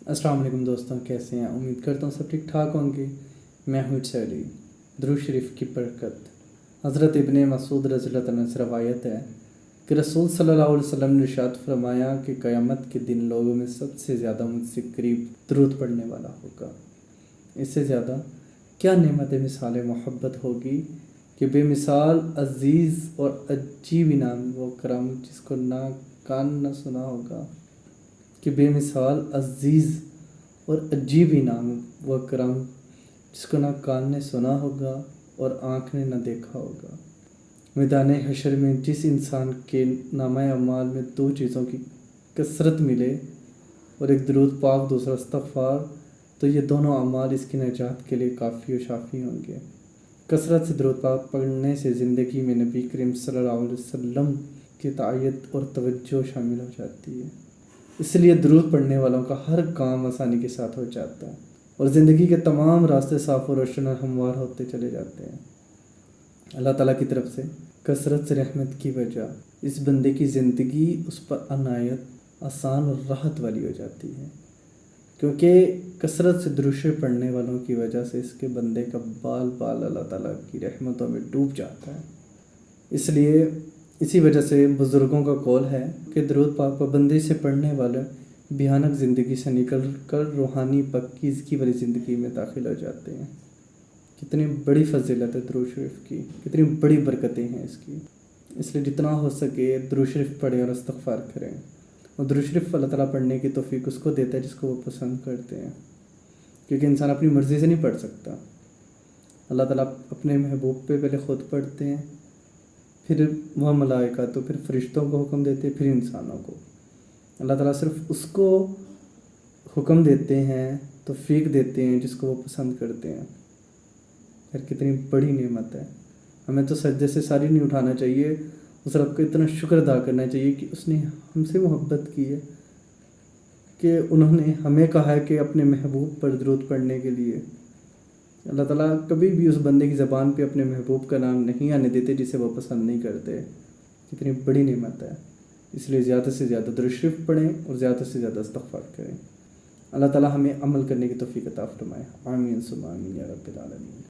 السلام علیکم دوستوں، کیسے ہیں؟ امید کرتا ہوں سب ٹھیک ٹھاک ہوں گے۔ میں ہوں علی۔ درود شریف کی برکت۔ حضرت ابن مسعود رضی اللہ عنہ سے روایت ہے کہ رسول صلی اللہ علیہ وسلم نے ارشاد فرمایا کہ قیامت کے دن لوگوں میں سب سے زیادہ مجھ سے قریب درود پڑھنے والا ہوگا۔ اس سے زیادہ کیا نعمت مثال محبت ہوگی کہ بے مثال عزیز اور عجیب انعام وہ کرم جس کو نہ کان نہ سنا ہوگا، کہ بے مثال عزیز اور عجیب انعام و کرم جس کو نہ کان نے سنا ہوگا اور آنکھ نے نہ دیکھا ہوگا۔ میدان حشر میں جس انسان کے نامہ اعمال میں دو چیزوں کی کثرت ملے اور ایک درود پاک دوسرا استغفار، تو یہ دونوں اعمال اس کی نجات کے لیے کافی و شافی ہوں گے۔ کثرت سے درود پاک پڑھنے سے زندگی میں نبی کریم صلی اللہ علیہ وسلم کی اطاعت اور توجہ شامل ہو جاتی ہے۔ اس لیے درود پڑھنے والوں کا ہر کام آسانی کے ساتھ ہو جاتا ہے اور زندگی کے تمام راستے صاف و روشن اور ہموار ہوتے چلے جاتے ہیں۔ اللہ تعالیٰ کی طرف سے کثرت سے رحمت کی وجہ اس بندے کی زندگی اس پر عنایت آسان اور راحت والی ہو جاتی ہے، کیونکہ کثرت سے درود شریف پڑھنے والوں کی وجہ سے اس کے بندے کا بال بال اللہ تعالیٰ کی رحمتوں میں ڈوب جاتا ہے۔ اس لیے اسی وجہ سے بزرگوں کا قول ہے کہ درود پاک پابندی سے پڑھنے والے بھیانک زندگی سے نکل کر روحانی پاکیزگی والی زندگی میں داخل ہو جاتے ہیں۔ کتنی بڑی فضیلت ہے درود شریف کی، کتنی بڑی برکتیں ہیں اس کی۔ اس لیے جتنا ہو سکے درود شریف پڑھیں اور استغفار کریں، اور درود شریف اللہ تعالیٰ پڑھنے کی توفیق اس کو دیتا ہے جس کو وہ پسند کرتے ہیں، کیونکہ انسان اپنی مرضی سے نہیں پڑھ سکتا۔ اللہ تعالیٰ اپنے محبوب پہ پہلے خود پڑھتے ہیں، پھر وہ ملائکہ تو پھر فرشتوں کو حکم دیتے ہیں، پھر انسانوں کو۔ اللہ تعالیٰ صرف اس کو حکم دیتے ہیں، توفیق دیتے ہیں جس کو وہ پسند کرتے ہیں۔ پھر کتنی بڑی نعمت ہے، ہمیں تو سجدے سے ساری نہیں اٹھانا چاہیے، اس رب کو اتنا شکر ادا کرنا چاہیے کہ اس نے ہم سے محبت کی ہے، کہ انہوں نے ہمیں کہا ہے کہ اپنے محبوب پر درود پڑھنے کے لیے۔ اللہ تعالیٰ کبھی بھی اس بندے کی زبان پہ اپنے محبوب کا نام نہیں آنے دیتے جسے وہ پسند نہیں کرتے۔ کتنی بڑی نعمت ہے، اس لیے زیادہ سے زیادہ درود شریف پڑھیں اور زیادہ سے زیادہ استغفار کریں۔ اللہ تعالیٰ ہمیں عمل کرنے کی توفیق عطا فرمائے۔ آمین ثم آمین یا رب العالمین۔